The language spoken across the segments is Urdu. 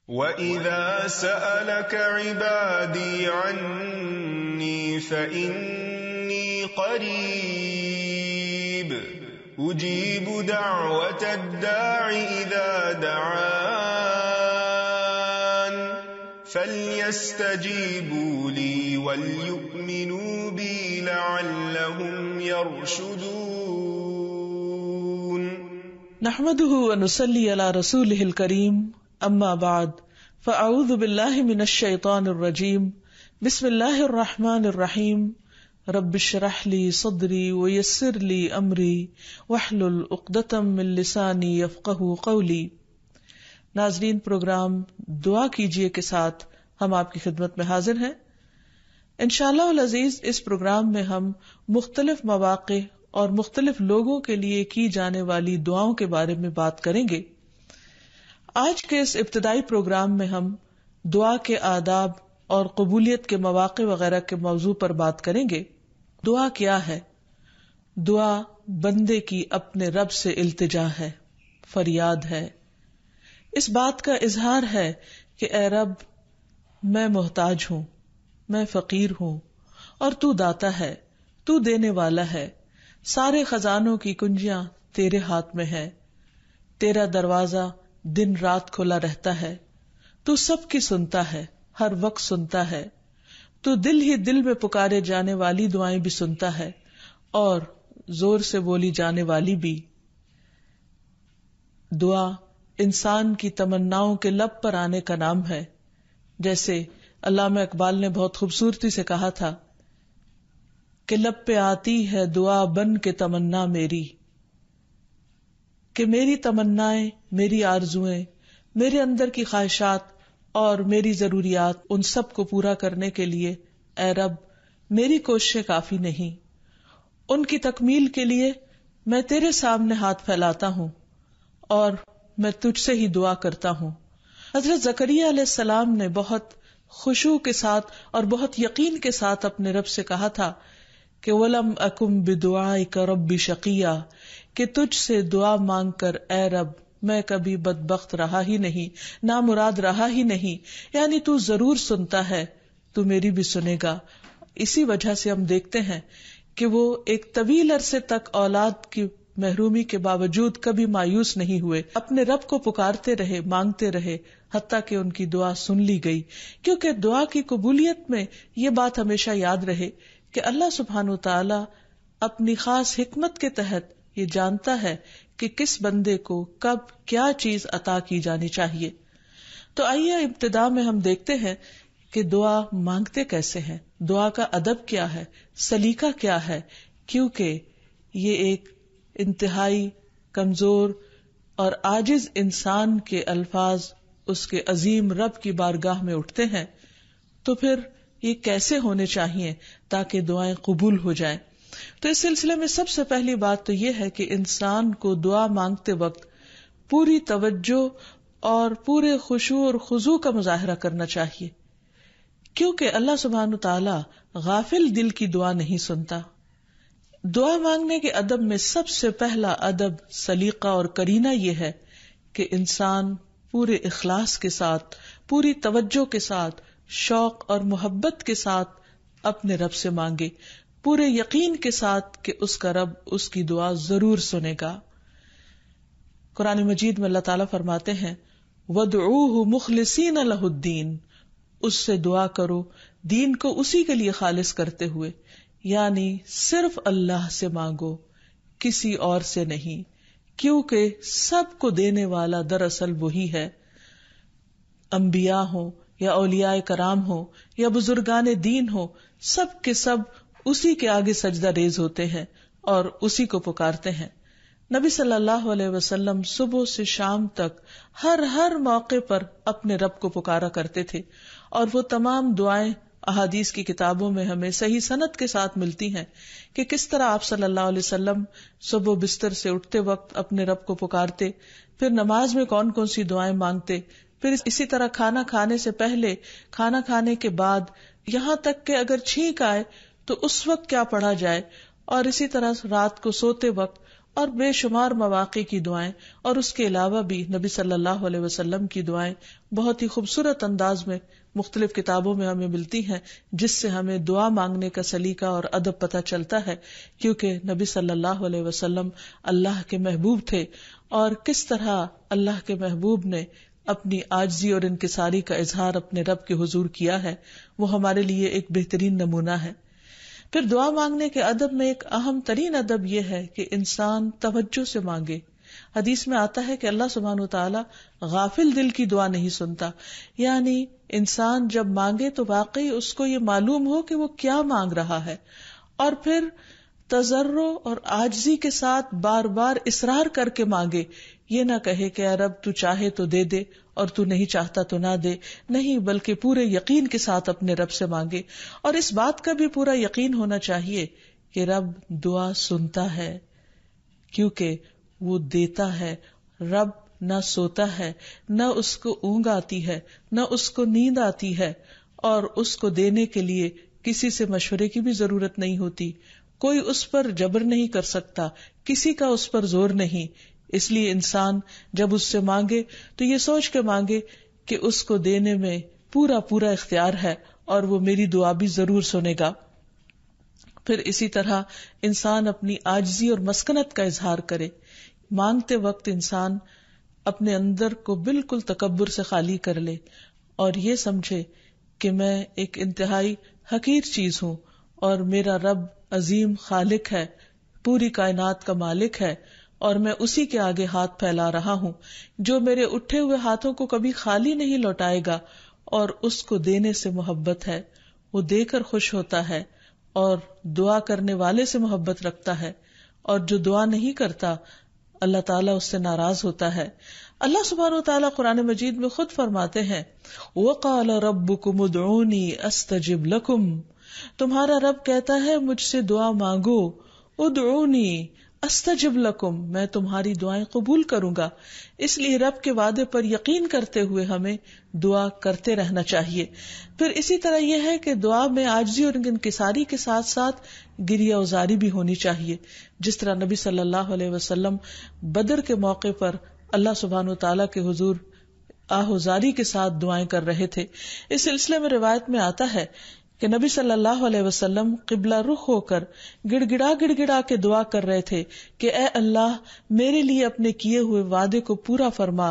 وَإِذَا سَأَلَكَ عِبَادِي عَنِّي فَإِنِّي قَرِيبٌ أُجِيبُ دَعْوَةَ الدَّاعِ إِذَا دَعَانِ فَلْيَسْتَجِيبُوا لِي وَلْيُؤْمِنُوا بِي لَعَلَّهُمْ يَرْشُدُونَ نحمده ونصلي على رسوله الكريم اما بعد فاعوذ باللہ من الشیطان الرجیم بسم اللہ الرحمن الرحیم رب اشرح لی صدری ویسر لی امری واحلل عقدۃ من لسانی یفقہوا قولی۔ ناظرین، پروگرام دعا کیجئے کے ساتھ ہم آپ کی خدمت میں حاضر ہیں۔ انشاءاللہ العزیز اس پروگرام میں ہم مختلف مواقع اور مختلف لوگوں کے لیے کی جانے والی دعاؤں کے بارے میں بات کریں گے۔ آج کے اس ابتدائی پروگرام میں ہم دعا کے آداب اور قبولیت کے مواقع وغیرہ کے موضوع پر بات کریں گے۔ دعا کیا ہے؟ دعا بندے کی اپنے رب سے التجا ہے، فریاد ہے، اس بات کا اظہار ہے کہ اے رب، میں محتاج ہوں، میں فقیر ہوں، اور تو داتا ہے، تو دینے والا ہے، سارے خزانوں کی کنجیاں تیرے ہاتھ میں ہے، تیرا دروازہ دن رات کھلا رہتا ہے، تو سب کی سنتا ہے، ہر وقت سنتا ہے، تو دل ہی دل میں پکارے جانے والی دعائیں بھی سنتا ہے اور زور سے بولی جانے والی بھی۔ دعا انسان کی تمناؤں کے لب پر آنے کا نام ہے، جیسے علامہ اقبال نے بہت خوبصورتی سے کہا تھا کہ لب پہ آتی ہے دعا بن کے تمنا میری، کہ میری تمنائیں، میری آرزویں، میرے اندر کی خواہشات اور میری ضروریات، ان سب کو پورا کرنے کے لیے اے رب میری کوششیں کافی نہیں، ان کی تکمیل کے لیے میں تیرے سامنے ہاتھ پھیلاتا ہوں اور میں تجھ سے ہی دعا کرتا ہوں۔ حضرت زکریا علیہ السلام نے بہت خشوع کے ساتھ اور بہت یقین کے ساتھ اپنے رب سے کہا تھا کہ وَلَمْ أَكُمْ بِدُعَائِكَ رَبِّ شَقِيًّا، کہ تجھ سے دعا مانگ کر اے رب میں کبھی بدبخت رہا ہی نہیں، نامراد رہا ہی نہیں، یعنی تو ضرور سنتا ہے، تو میری بھی سنے گا۔ اسی وجہ سے ہم دیکھتے ہیں کہ وہ ایک طویل عرصے تک اولاد کی محرومی کے باوجود کبھی مایوس نہیں ہوئے، اپنے رب کو پکارتے رہے، مانگتے رہے، حتیٰ کہ ان کی دعا سن لی گئی۔ کیونکہ دعا کی قبولیت میں یہ بات ہمیشہ یاد رہے کہ اللہ سبحانہ وتعالی اپنی خاص حکمت کے تحت یہ جانتا ہے کہ کس بندے کو کب کیا چیز عطا کی جانی چاہیے۔ تو آئیے ابتدا میں ہم دیکھتے ہیں کہ دعا مانگتے کیسے ہیں، دعا کا ادب کیا ہے، سلیقہ کیا ہے، کیونکہ یہ ایک انتہائی کمزور اور عاجز انسان کے الفاظ اس کے عظیم رب کی بارگاہ میں اٹھتے ہیں، تو پھر یہ کیسے ہونے چاہیے تاکہ دعائیں قبول ہو جائیں۔ تو اس سلسلے میں سب سے پہلی بات تو یہ ہے کہ انسان کو دعا مانگتے وقت پوری توجہ اور پورے خشوع اور خضوع کا مظاہرہ کرنا چاہیے، کیونکہ اللہ سبحانہ تعالی غافل دل کی دعا نہیں سنتا۔ دعا مانگنے کے ادب میں سب سے پہلا ادب، سلیقہ اور کرینہ یہ ہے کہ انسان پورے اخلاص کے ساتھ، پوری توجہ کے ساتھ، شوق اور محبت کے ساتھ اپنے رب سے مانگے، پورے یقین کے ساتھ کہ اس کا رب اس کی دعا ضرور سنے گا۔ قرآن مجید میں اللہ تعالیٰ فرماتے ہیں وَادْعُوهُ مُخْلِصِينَ لَهُ الدِّينَ، اس سے دعا کرو دین کو اسی کے لیے خالص کرتے ہوئے، یعنی صرف اللہ سے مانگو، کسی اور سے نہیں، کیونکہ سب کو دینے والا دراصل وہی ہے۔ انبیاء ہوں یا اولیاء کرام ہوں یا بزرگان دین ہوں، سب کے سب اسی کے آگے سجدہ ریز ہوتے ہیں اور اسی کو پکارتے ہیں۔ نبی صلی اللہ علیہ وسلم صبح سے شام تک ہر موقع پر اپنے رب کو پکارا کرتے تھے، اور وہ تمام دعائیں احادیث کی کتابوں میں ہمیں صحیح سند کے ساتھ ملتی ہیں کہ کس طرح آپ صلی اللہ علیہ وسلم صبح بستر سے اٹھتے وقت اپنے رب کو پکارتے، پھر نماز میں کون کون سی دعائیں مانگتے، پھر اسی طرح کھانا کھانے سے پہلے، کھانا کھانے کے بعد، یہاں تک کہ اگر چھینک آئے تو اس وقت کیا پڑھا جائے، اور اسی طرح رات کو سوتے وقت اور بے شمار مواقع کی دعائیں، اور اس کے علاوہ بھی نبی صلی اللہ علیہ وسلم کی دعائیں بہت ہی خوبصورت انداز میں مختلف کتابوں میں ہمیں ملتی ہیں، جس سے ہمیں دعا مانگنے کا سلیقہ اور ادب پتہ چلتا ہے، کیونکہ نبی صلی اللہ علیہ وسلم اللہ کے محبوب تھے، اور کس طرح اللہ کے محبوب نے اپنی عاجزی اور انکساری کا اظہار اپنے رب کے حضور کیا ہے، وہ ہمارے لیے ایک بہترین نمونہ ہے۔ پھر دعا مانگنے کے ادب میں ایک اہم ترین ادب یہ ہے کہ انسان توجہ سے مانگے۔ حدیث میں آتا ہے کہ اللہ سبحانہ وتعالی غافل دل کی دعا نہیں سنتا، یعنی انسان جب مانگے تو واقعی اس کو یہ معلوم ہو کہ وہ کیا مانگ رہا ہے، اور پھر تضرع اور عاجزی کے ساتھ بار بار اصرار کر کے مانگے، یہ نہ کہے کہ اے رب تو چاہے تو دے دے اور تو نہیں چاہتا تو نہ دے، نہیں، بلکہ پورے یقین کے ساتھ اپنے رب سے مانگے، اور اس بات کا بھی پورا یقین ہونا چاہیے کہ رب دعا سنتا ہے، کیونکہ وہ دیتا ہے۔ رب نہ سوتا ہے، نہ اس کو اونگ آتی ہے، نہ اس کو نیند آتی ہے، اور اس کو دینے کے لیے کسی سے مشورے کی بھی ضرورت نہیں ہوتی، کوئی اس پر جبر نہیں کر سکتا، کسی کا اس پر زور نہیں۔ اس لیے انسان جب اس سے مانگے تو یہ سوچ کے مانگے کہ اس کو دینے میں پورا پورا اختیار ہے اور وہ میری دعا بھی ضرور سنے گا۔ پھر اسی طرح انسان اپنی عاجزی اور مسکنت کا اظہار کرے، مانگتے وقت انسان اپنے اندر کو بالکل تکبر سے خالی کر لے اور یہ سمجھے کہ میں ایک انتہائی حقیر چیز ہوں اور میرا رب عظیم خالق ہے، پوری کائنات کا مالک ہے، اور میں اسی کے آگے ہاتھ پھیلا رہا ہوں، جو میرے اٹھے ہوئے ہاتھوں کو کبھی خالی نہیں لوٹائے گا، اور اس کو دینے سے محبت ہے، وہ دے کر خوش ہوتا ہے، اور دعا کرنے والے سے محبت رکھتا ہے، اور جو دعا نہیں کرتا اللہ تعالیٰ اس سے ناراض ہوتا ہے۔ اللہ سبحانہ وتعالیٰ قرآن مجید میں خود فرماتے ہیں وَقَالَ رَبُّكُمُ ادْعُونِي أَسْتَجِبْ لَكُمْ، تمہارا رب کہتا ہے مجھ سے دعا مانگو، ادعونی استجب لکم، میں تمہاری دعائیں قبول کروں گا۔ اس لیے رب کے وعدے پر یقین کرتے ہوئے ہمیں دعا کرتے رہنا چاہیے۔ پھر اسی طرح یہ ہے کہ دعا میں عاجزی اور انکساری کے ساتھ ساتھ گریہ ازاری بھی ہونی چاہیے، جس طرح نبی صلی اللہ علیہ وسلم بدر کے موقع پر اللہ سبحانہ وتعالیٰ کے حضور آہوزاری کے ساتھ دعائیں کر رہے تھے۔ اس سلسلے میں روایت میں آتا ہے کہ نبی صلی اللہ علیہ وسلم قبلہ رخ ہو کر گڑ گڑا کے دعا کر رہے تھے کہ اے اللہ میرے لیے اپنے کیے ہوئے وعدے کو پورا فرما،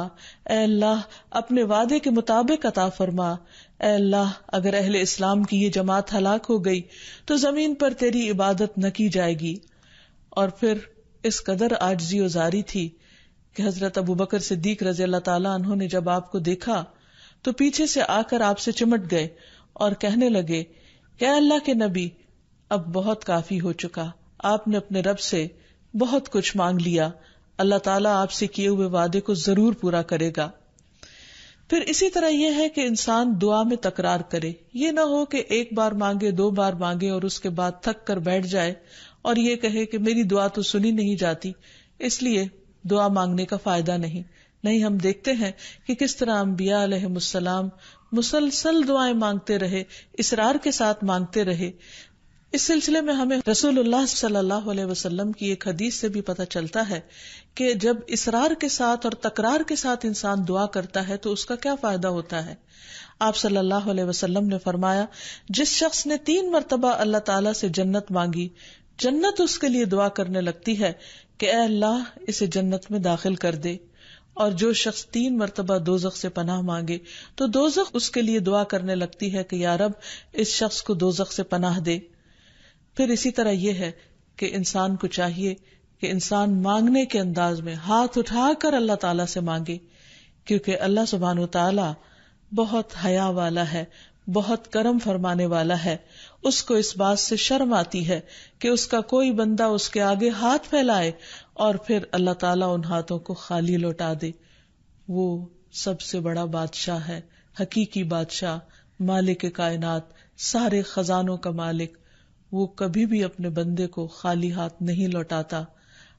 اے اللہ اپنے وعدے کے مطابق عطا فرما، اے اللہ اگر اہل اسلام کی یہ جماعت ہلاک ہو گئی تو زمین پر تیری عبادت نہ کی جائے گی۔ اور پھر اس قدر عاجزی و زاری تھی کہ حضرت ابوبکر صدیق رضی اللہ تعالیٰ عنہ نے جب آپ کو دیکھا تو پیچھے سے آ کر آپ سے چمٹ گئے اور کہنے لگے کہ اے اللہ کے نبی اب بہت کافی ہو چکا، آپ نے اپنے رب سے بہت کچھ مانگ لیا، اللہ تعالیٰ آپ سے کیے ہوئے وعدے کو ضرور پورا کرے گا۔ پھر اسی طرح یہ ہے کہ انسان دعا میں تکرار کرے، یہ نہ ہو کہ ایک بار مانگے، دو بار مانگے اور اس کے بعد تھک کر بیٹھ جائے اور یہ کہے کہ میری دعا تو سنی نہیں جاتی، اس لیے دعا مانگنے کا فائدہ نہیں۔ ہم دیکھتے ہیں کہ کس طرح انبیاء علیہم السلام مسلسل دعائیں مانگتے رہے، اصرار کے ساتھ مانگتے رہے۔ اس سلسلے میں ہمیں رسول اللہ صلی اللہ علیہ وسلم کی ایک حدیث سے بھی پتہ چلتا ہے کہ جب اصرار کے ساتھ اور تکرار کے ساتھ انسان دعا کرتا ہے تو اس کا کیا فائدہ ہوتا ہے۔ آپ صلی اللہ علیہ وسلم نے فرمایا جس شخص نے 3 مرتبہ اللہ تعالیٰ سے جنت مانگی، جنت اس کے لیے دعا کرنے لگتی ہے کہ اے اللہ اسے جنت میں داخل کر دے، اور جو شخص 3 مرتبہ دوزخ سے پناہ مانگے تو دوزخ اس کے لیے دعا کرنے لگتی ہے کہ یا رب اس شخص کو دوزخ سے پناہ دے۔ پھر اسی طرح یہ ہے کہ انسان کو چاہیے کہ انسان مانگنے کے انداز میں ہاتھ اٹھا کر اللہ تعالیٰ سے مانگے، کیونکہ اللہ سبحانہ وتعالیٰ بہت حیا والا ہے، بہت کرم فرمانے والا ہے۔ اس کو اس بات سے شرم آتی ہے کہ اس کا کوئی بندہ اس کے آگے ہاتھ پھیلائے اور پھر اللہ تعالیٰ ان ہاتھوں کو خالی لوٹا دے۔ وہ سب سے بڑا بادشاہ ہے، حقیقی بادشاہ، مالک کائنات، سارے خزانوں کا مالک، وہ کبھی بھی اپنے بندے کو خالی ہاتھ نہیں لوٹاتا۔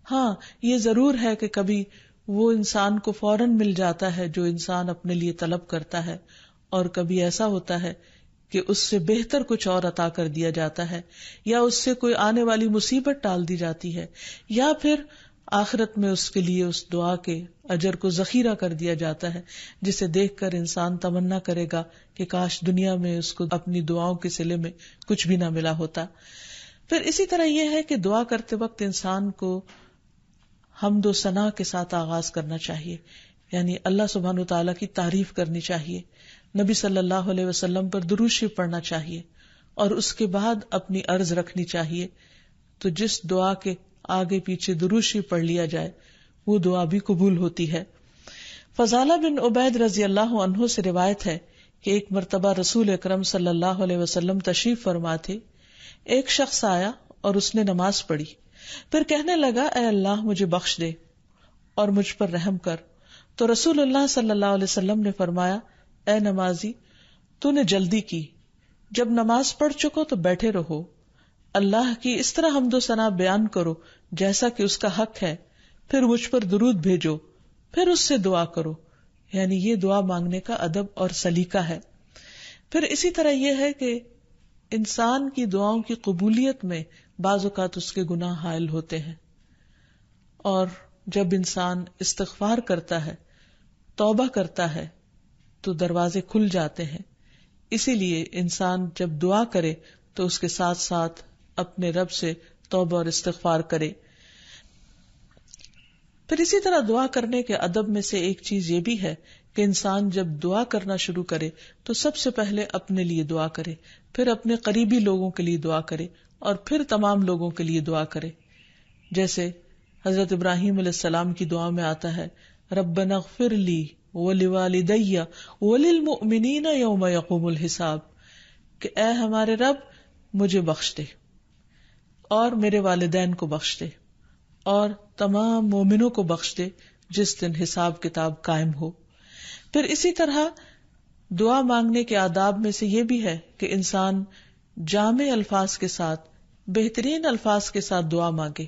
ہاں یہ ضرور ہے کہ کبھی وہ انسان کو فوراً مل جاتا ہے جو انسان اپنے لیے طلب کرتا ہے، اور کبھی ایسا ہوتا ہے کہ اس سے بہتر کچھ اور عطا کر دیا جاتا ہے، یا اس سے کوئی آنے والی مصیبت ٹال دی جاتی ہے، یا پھر آخرت میں اس کے لیے اس دعا کے اجر کو ذخیرہ کر دیا جاتا ہے، جسے دیکھ کر انسان تمنا کرے گا کہ کاش دنیا میں اس کو اپنی دعاؤں کے صلے میں کچھ بھی نہ ملا ہوتا۔ پھر اسی طرح یہ ہے کہ دعا کرتے وقت انسان کو حمد و ثنا کے ساتھ آغاز کرنا چاہیے، یعنی اللہ سبحانہ و تعالیٰ کی تعریف کرنی چاہیے، نبی صلی اللہ علیہ وسلم پر درود شریف پڑھنا چاہیے، اور اس کے بعد اپنی عرض رکھنی چاہیے۔ تو جس دعا کے آگے پیچھے درود شریف پڑھ لیا جائے وہ دعا بھی قبول ہوتی ہے۔ فضالہ بن عبید رضی اللہ عنہ سے روایت ہے کہ ایک مرتبہ رسول اکرم صلی اللہ علیہ وسلم تشریف فرما تھے، ایک شخص آیا اور اس نے نماز پڑھی، پھر کہنے لگا اے اللہ مجھے بخش دے اور مجھ پر رحم کر، تو رسول اللہ صلی اللہ علیہ وسلم نے فرمایا اے نمازی تو نے جلدی کی، جب نماز پڑھ چکو تو بیٹھے رہو، اللہ کی اس طرح حمد و ثنا بیان کرو جیسا کہ اس کا حق ہے، پھر مجھ پر درود بھیجو، پھر اس سے دعا کرو، یعنی یہ دعا مانگنے کا ادب اور سلیقہ ہے۔ پھر اسی طرح یہ ہے کہ انسان کی دعاؤں کی قبولیت میں بعض اوقات اس کے گناہ حائل ہوتے ہیں، اور جب انسان استغفار کرتا ہے، توبہ کرتا ہے تو دروازے کھل جاتے ہیں۔ اسی لیے انسان جب دعا کرے تو اس کے ساتھ ساتھ اپنے رب سے توبہ اور استغفار کرے۔ پھر اسی طرح دعا کرنے کے ادب میں سے ایک چیز یہ بھی ہے کہ انسان جب دعا کرنا شروع کرے تو سب سے پہلے اپنے لیے دعا کرے، پھر اپنے قریبی لوگوں کے لیے دعا کرے، اور پھر تمام لوگوں کے لیے دعا کرے۔ جیسے حضرت ابراہیم علیہ السلام کی دعا میں آتا ہے ربنا اغفر لی ولوالدی وللمؤمنین یوم یقوم الحساب، کہ اے ہمارے رب مجھے بخش دے اور میرے والدین کو بخش دے اور تمام مومنوں کو بخش دے جس دن حساب کتاب قائم ہو۔ پھر اسی طرح دعا مانگنے کے آداب میں سے یہ بھی ہے کہ انسان جامع الفاظ کے ساتھ، بہترین الفاظ کے ساتھ دعا مانگے،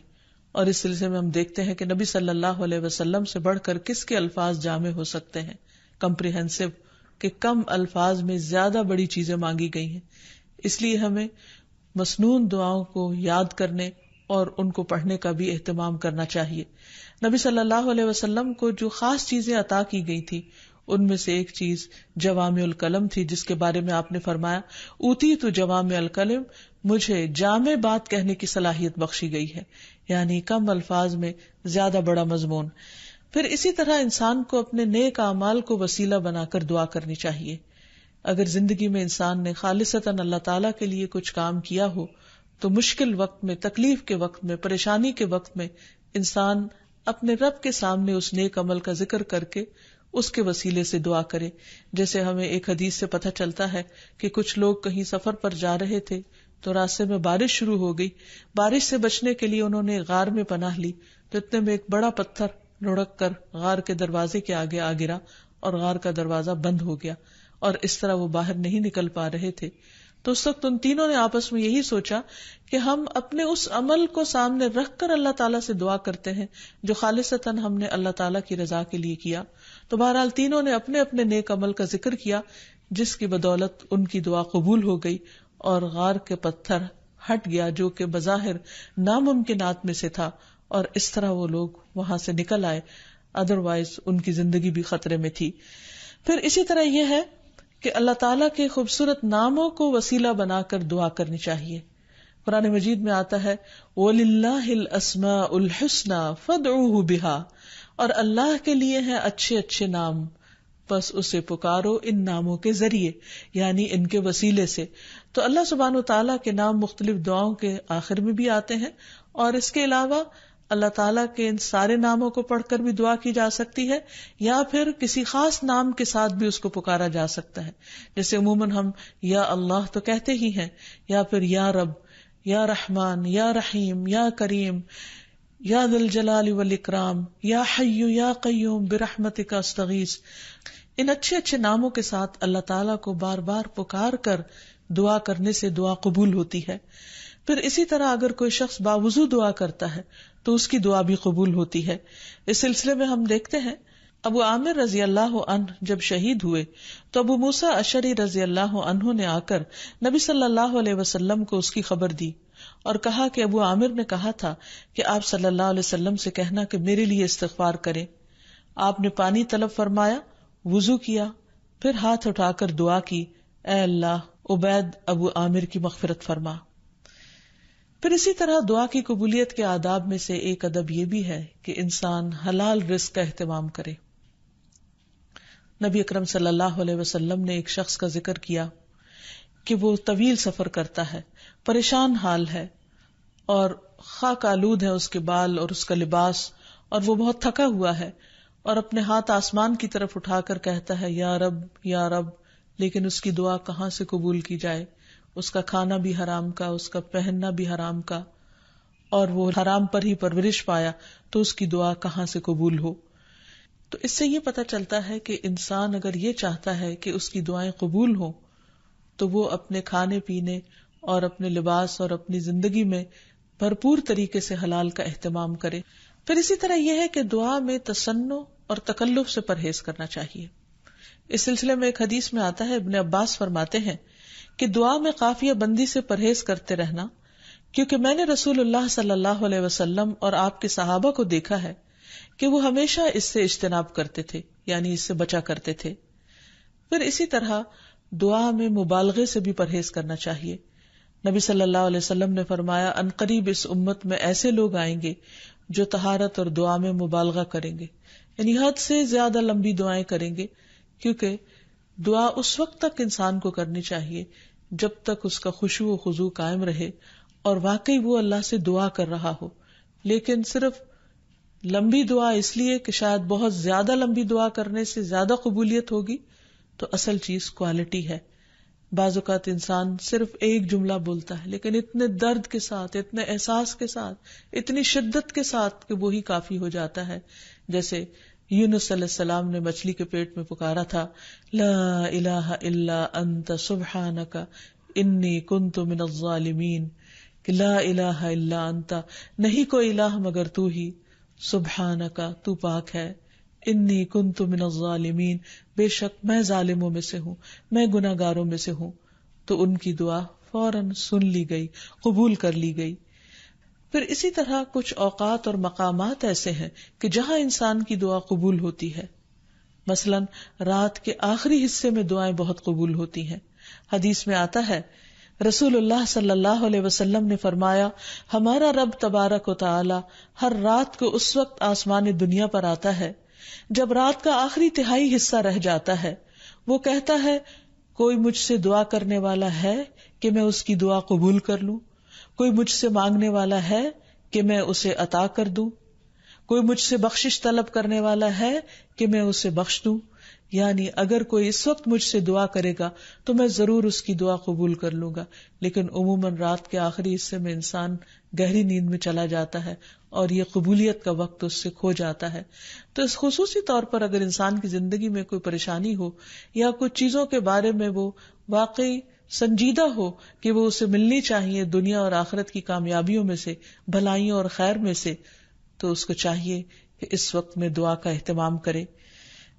اور اس سلسلے میں ہم دیکھتے ہیں کہ نبی صلی اللہ علیہ وسلم سے بڑھ کر کس کے الفاظ جامع ہو سکتے ہیں، کمپریہنسو، کہ کم الفاظ میں زیادہ بڑی چیزیں مانگی گئی ہیں۔ اس لیے ہمیں مسنون دعاؤں کو یاد کرنے اور ان کو پڑھنے کا بھی اہتمام کرنا چاہیے۔ نبی صلی اللہ علیہ وسلم کو جو خاص چیزیں عطا کی گئی تھی ان میں سے ایک چیز جوامع الکلم تھی، جس کے بارے میں آپ نے فرمایا اوتیت جوامع الکلم، مجھے جامع بات کہنے کی صلاحیت بخشی گئی ہے، یعنی کم الفاظ میں زیادہ بڑا مضمون۔ پھر اسی طرح انسان کو اپنے نیک اعمال کو وسیلہ بنا کر دعا کرنی چاہیے۔ اگر زندگی میں انسان نے خالصتاً اللہ تعالیٰ کے لیے کچھ کام کیا ہو تو مشکل وقت میں، تکلیف کے وقت میں، پریشانی کے وقت میں انسان اپنے رب کے سامنے اس نیک عمل کا ذکر کر کے اس کے وسیلے سے دعا کرے۔ جیسے ہمیں ایک حدیث سے پتہ چلتا ہے کہ کچھ لوگ کہیں سفر پر جا رہے تھے تو راستے میں بارش شروع ہو گئی، بارش سے بچنے کے لیے انہوں نے غار میں پناہ لی، تو اتنے میں ایک بڑا پتھر لڑک کر غار کے دروازے کے آگے آ گرا اور غار کا دروازہ بند ہو گیا، اور اس طرح وہ باہر نہیں نکل پا رہے تھے۔ تو اس وقت ان تینوں نے آپس میں یہی سوچا کہ ہم اپنے اس عمل کو سامنے رکھ کر اللہ تعالیٰ سے دعا کرتے ہیں جو خالصتاً ہم نے اللہ تعالیٰ کی رضا کے لیے کیا۔ تو بہرحال تینوں نے اپنے اپنے نیک عمل کا ذکر کیا، جس کی بدولت ان کی دعا قبول ہو گئی اور غار کے پتھر ہٹ گیا جو کہ بظاہر ناممکنات میں سے تھا، اور اس طرح وہ لوگ وہاں سے نکل آئے، ادروائز ان کی زندگی بھی خطرے میں تھی۔ پھر اسی طرح یہ ہے کہ اللہ تعالیٰ کے خوبصورت ناموں کو وسیلہ بنا کر دعا کرنی چاہیے۔ قرآن مجید میں آتا ہے وَلِلَّهِ الْأَسْمَاءُ الْحُسْنَى فَادْعُوهُ بِهَا، اور اللہ کے لیے ہیں اچھے اچھے نام، بس اسے پکارو ان ناموں کے ذریعے، یعنی ان کے وسیلے سے۔ تو اللہ سبحانہ وتعالیٰ کے نام مختلف دعاؤں کے آخر میں بھی آتے ہیں، اور اس کے علاوہ اللہ تعالیٰ کے ان سارے ناموں کو پڑھ کر بھی دعا کی جا سکتی ہے، یا پھر کسی خاص نام کے ساتھ بھی اس کو پکارا جا سکتا ہے۔ جیسے عموماً ہم یا اللہ تو کہتے ہی ہیں، یا پھر یا رب، یا رحمان، یا رحیم، یا کریم، یا ذی الجلال والاکرام، یا حی یا قیوم برحمتک استغیث۔ ان اچھے اچھے ناموں کے ساتھ اللہ تعالیٰ کو بار بار پکار کر دعا کرنے سے دعا قبول ہوتی ہے۔ پھر اسی طرح اگر کوئی شخص باوضو دعا کرتا ہے تو اس کی دعا بھی قبول ہوتی ہے۔ اس سلسلے میں ہم دیکھتے ہیں ابو عامر رضی اللہ عنہ جب شہید ہوئے تو ابو موسیٰ اشعری رضی اللہ عنہ نے آ کر نبی صلی اللہ علیہ وسلم کو اس کی خبر دی، اور کہا کہ ابو عامر نے کہا تھا کہ آپ صلی اللہ علیہ وسلم سے کہنا کہ میرے لیے استغفار کریں. آپ نے پانی طلب فرمایا، وضو کیا، پھر ہاتھ اٹھا کر دعا کی، اے اللہ عبید ابو عامر کی مغفرت فرما. پھر اسی طرح دعا کی قبولیت کے آداب میں سے ایک ادب یہ بھی ہے کہ انسان حلال رزق کا اہتمام کرے. نبی اکرم صلی اللہ علیہ وسلم نے ایک شخص کا ذکر کیا کہ وہ طویل سفر کرتا ہے، پریشان حال ہے اور خاک آلود ہے اس کے بال اور اس کا لباس، اور وہ بہت تھکا ہوا ہے اور اپنے ہاتھ آسمان کی طرف اٹھا کر کہتا ہے یا رب یا رب، لیکن اس کی دعا کہاں سے قبول کی جائے؟ اس کا کھانا بھی حرام کا، اس کا پہننا بھی حرام کا، اور وہ حرام پر ہی پرورش پایا، تو اس کی دعا کہاں سے قبول ہو؟ تو اس سے یہ پتہ چلتا ہے کہ انسان اگر یہ چاہتا ہے کہ اس کی دعائیں قبول ہوں تو وہ اپنے کھانے پینے اور اپنے لباس اور اپنی زندگی میں بھرپور طریقے سے حلال کا اہتمام کرے. پھر اسی طرح یہ ہے کہ دعا میں تصنع اور تکلف سے پرہیز کرنا چاہیے. اس سلسلے میں ایک حدیث میں آتا ہے، ابن عباس فرماتے ہیں کہ دعا میں قافیہ بندی سے پرہیز کرتے رہنا، کیونکہ میں نے رسول اللہ صلی اللہ علیہ وسلم اور آپ کے صحابہ کو دیکھا ہے کہ وہ ہمیشہ اس سے اجتناب کرتے تھے، یعنی اس سے بچا کرتے تھے. پھر اسی طرح دعا میں مبالغے سے بھی پرہیز کرنا چاہیے. نبی صلی اللہ علیہ وسلم نے فرمایا عنقریب اس امت میں ایسے لوگ آئیں گے جو طہارت اور دعا میں مبالغہ کریں گے، یعنی حد سے زیادہ لمبی دعائیں کریں گے، کیونکہ دعا اس وقت تک انسان کو کرنی چاہیے جب تک اس کا خشوع و خضوع قائم رہے اور واقعی وہ اللہ سے دعا کر رہا ہو. لیکن صرف لمبی دعا اس لیے کہ شاید بہت زیادہ لمبی دعا کرنے سے زیادہ قبولیت ہوگی، تو اصل چیز کوالٹی ہے. بعض اوقات انسان صرف ایک جملہ بولتا ہے لیکن اتنے درد کے ساتھ، اتنے احساس کے ساتھ، اتنی شدت کے ساتھ کہ وہی کافی ہو جاتا ہے. جیسے یونس علیہ السلام نے مچھلی کے پیٹ میں پکارا تھا، لا الہ الا انت سبحانک انی کنت من الظالمین، کہ لا الہ الا انت، نہیں کوئی الہ مگر تو ہی، سبحانک تو پاک ہے، انی کنت من الظالمین، بے شک میں ظالموں میں سے ہوں، میں گناہ گاروں میں سے ہوں. تو ان کی دعا فوراً سن لی گئی، قبول کر لی گئی. پھر اسی طرح کچھ اوقات اور مقامات ایسے ہیں کہ جہاں انسان کی دعا قبول ہوتی ہے. مثلا رات کے آخری حصے میں دعائیں بہت قبول ہوتی ہیں. حدیث میں آتا ہے رسول اللہ صلی اللہ علیہ وسلم نے فرمایا ہمارا رب تبارک و تعالی ہر رات کو اس وقت آسمان دنیا پر آتا ہے جب رات کا آخری تہائی حصہ رہ جاتا ہے. وہ کہتا ہے کوئی مجھ سے دعا کرنے والا ہے کہ میں اس کی دعا قبول کر لوں؟ کوئی مجھ سے مانگنے والا ہے کہ میں اسے عطا کر دوں؟ کوئی مجھ سے بخشش طلب کرنے والا ہے کہ میں اسے بخش دوں؟ یعنی اگر کوئی اس وقت مجھ سے دعا کرے گا تو میں ضرور اس کی دعا قبول کر لوں گا. لیکن عموماً رات کے آخری حصے میں انسان گہری نیند میں چلا جاتا ہے اور یہ قبولیت کا وقت اس سے کھو جاتا ہے. تو اس خصوصی طور پر اگر انسان کی زندگی میں کوئی پریشانی ہو یا کچھ چیزوں کے بارے میں وہ واقعی سنجیدہ ہو کہ وہ اسے ملنی چاہیے دنیا اور آخرت کی کامیابیوں میں سے، بھلائیوں اور خیر میں سے، تو اس کو چاہیے کہ اس وقت میں دعا کا اہتمام کرے.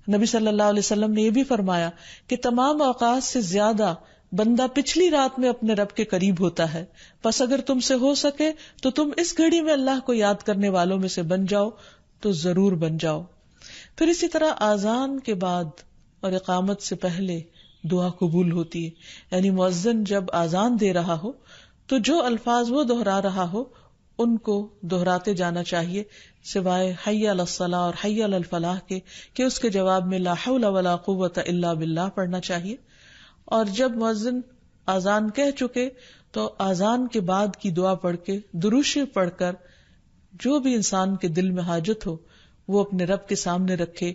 نبی صلی اللہ علیہ وسلم نے یہ بھی فرمایا کہ تمام اوقات سے زیادہ بندہ پچھلی رات میں اپنے رب کے قریب ہوتا ہے، پس اگر تم سے ہو سکے تو تم اس گھڑی میں اللہ کو یاد کرنے والوں میں سے بن جاؤ تو ضرور بن جاؤ. پھر اسی طرح آذان کے بعد اور اقامت سے پہلے دعا قبول ہوتی ہے. یعنی مؤذن جب آذان دے رہا ہو تو جو الفاظ وہ دہرا رہا ہو ان کو دہراتے جانا چاہیے، سوائے حی علی الصلاح اور حی علی الفلاح کے، کہ اس کے جواب میں لا حول ولا قوت الا باللہ پڑھنا چاہیے. اور جب مؤذن آذان کہہ چکے تو آذان کے بعد کی دعا پڑھ کے، درود شریف پڑھ کر، جو بھی انسان کے دل میں حاجت ہو وہ اپنے رب کے سامنے رکھے.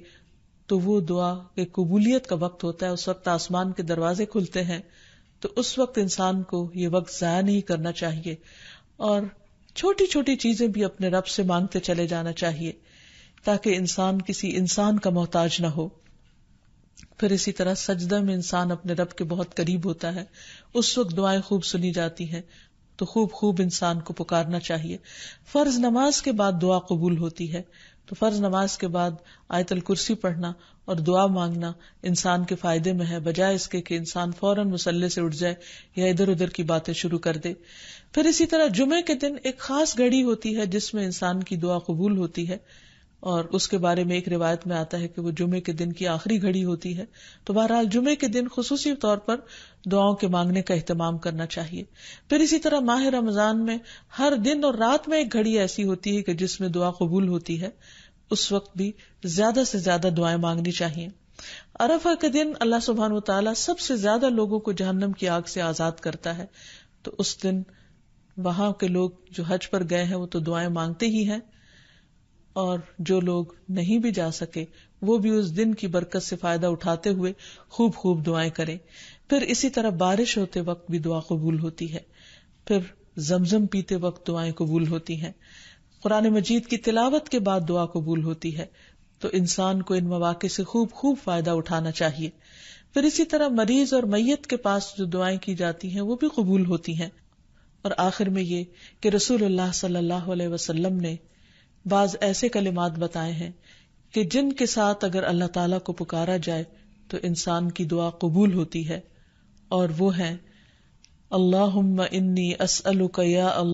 تو وہ دعا کے قبولیت کا وقت ہوتا ہے، اس وقت آسمان کے دروازے کھلتے ہیں. تو اس وقت انسان کو یہ وقت ضائع نہیں کرنا چاہیے اور چھوٹی چھوٹی چیزیں بھی اپنے رب سے مانگتے چلے جانا چاہیے تاکہ انسان کسی انسان کا محتاج نہ ہو. پھر اسی طرح سجدہ میں انسان اپنے رب کے بہت قریب ہوتا ہے، اس وقت دعائیں خوب سنی جاتی ہیں، تو خوب انسان کو پکارنا چاہیے. فرض نماز کے بعد دعا قبول ہوتی ہے، تو فرض نماز کے بعد آیت الکرسی پڑھنا اور دعا مانگنا انسان کے فائدے میں ہے، بجائے اس کے کہ انسان فوراً مصلی سے اٹھ جائے یا ادھر ادھر کی باتیں شروع کر دے۔ پھر اسی طرح جمعے کے دن ایک خاص گھڑی ہوتی ہے جس میں انسان کی دعا قبول ہوتی ہے، اور اس کے بارے میں ایک روایت میں آتا ہے کہ وہ جمعے کے دن کی آخری گھڑی ہوتی ہے۔ تو بہرحال جمعے کے دن خصوصی طور پر دعاؤں کے مانگنے کا اہتمام کرنا چاہیے۔ پھر اسی طرح ماہ رمضان میں ہر دن اور رات میں ایک گھڑی ایسی ہوتی ہے کہ جس میں دعا قبول ہوتی ہے، اس وقت بھی زیادہ سے زیادہ دعائیں مانگنی چاہیے۔ عرفہ کے دن اللہ سبحانہ وتعالی سب سے زیادہ لوگوں کو جہنم کی آگ سے آزاد کرتا ہے، تو اس دن وہاں کے لوگ جو حج پر گئے ہیں وہ تو دعائیں مانگتے ہی ہیں، اور جو لوگ نہیں بھی جا سکے وہ بھی اس دن کی برکت سے فائدہ اٹھاتے ہوئے خوب خوب دعائیں کریں۔ پھر اسی طرح بارش ہوتے وقت بھی دعا قبول ہوتی ہے، پھر زمزم پیتے وقت دعائیں قبول ہوتی ہیں، قرآن مجید کی تلاوت کے بعد دعا قبول ہوتی ہے، تو انسان کو ان مواقع سے خوب خوب فائدہ اٹھانا چاہیے۔ پھر اسی طرح مریض اور میت کے پاس جو دعائیں کی جاتی ہیں وہ بھی قبول ہوتی ہیں۔ اور آخر میں یہ کہ رسول اللہ صلی اللہ علیہ وسلم نے بعض ایسے کلمات بتائے ہیں کہ جن کے ساتھ اگر اللہ تعالیٰ کو پکارا جائے تو انسان کی دعا قبول ہوتی ہے، اور وہ ہیں اللہم انی اسألک یا اللہ